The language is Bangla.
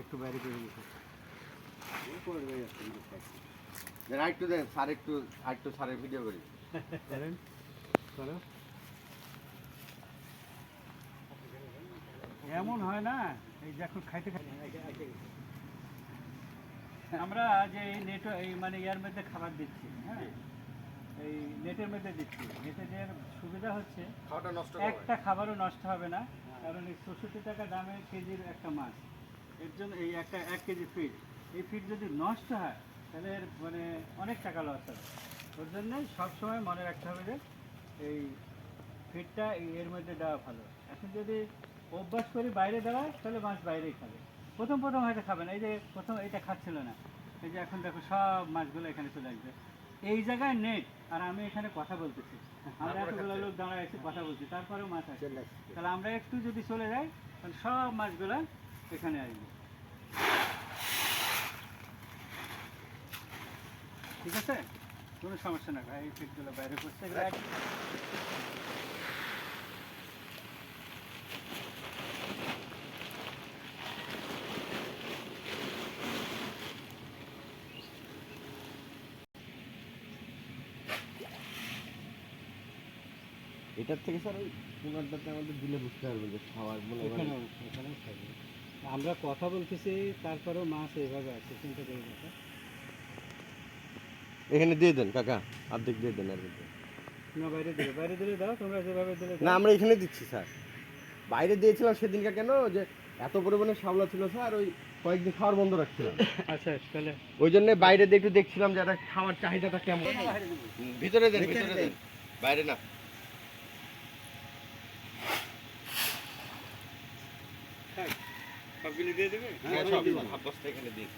একটু বাইরে করে দিতে একটু দেন স্যার, একটু স্যারের ভিডিও করি। করো। এমন হয় না, এই যে এখন খাইতে খাইতে আমরা যে এই নেট এই মানে ইয়ার মধ্যে খাবার দিচ্ছি, হ্যাঁ এই নেটের মধ্যে দিচ্ছি। নেটে যে সুবিধা হচ্ছে খাওয়াটা নষ্ট একটা খাবারও নষ্ট হবে না, কারণ এই ৬৪ টাকা দামে কেজির একটা মাছ, এর জন্য এই একটা ১ কেজি ফিড, এই ফিড যদি নষ্ট হয় তাহলে এর মানে অনেক টাকা লস হবে। ওর জন্য সবসময় মনে রাখতে হবে যে এই ফিডটা এর মধ্যে দেওয়া ভালো। এখন যদি অভ্যাস করি বাইরে দেওয়া, তাহলে মাছ বাইরেই খাবে। প্রথম প্রথম হয়তো খাবে না, এই যে প্রথম এটা খাচ্ছিল না, এই যে এখন দেখো সব মাছগুলো এখানে চলে আসবে। এই জায়গায় নেট আর আমি এখানে কথা বলতেছি, আমরা এতগুলো লোক দাঁড়ায় এসে কথা বলছি, তারপরেও মাছ আসছে। তাহলে আমরা একটু যদি চলে যাই তাহলে সব মাছগুলো এখানে আসবে। ঠিক আছে, কোনো সমস্যা না, এই ফিটগুলো বাইরে করছে। এটার থেকে স্যার ওই পুনরটাতে আমাদের দিলে বুঝতে পারবে যে খাওয়ার বলে এখানেও থাকবে। আমরা কথা বলতেছি, তারপরেও মাছ এইভাবে আছে, চিন্তা করে দেখো। এখানে দিয়ে দেন কাকা, অর্ধেক দিয়ে দেন আর না বাইরে দিলে, বাইরে দিলে দাও, তোমরা যেভাবে দিলে না, আমরা এখানে দিচ্ছি স্যার। বাইরে দিয়েছিলাম সেদিনকে, কেন যে এত পরিমাণে শাওলা ছিল স্যার, ওই কয়েকদিন খাওয়ার বন্ধ রাখছিলাম। আচ্ছা তাহলে ওই জন্য বাইরে দিয়ে একটু দেখছিলাম যে একটা খাওয়ার চাহিদাটা কেমন। ভিতরে দেন, ভিতরে দেন, বাইরে না। সবগুলি দিয়ে দেবে? হ্যাঁ, সব হাফ বস্তা এখানে দিন।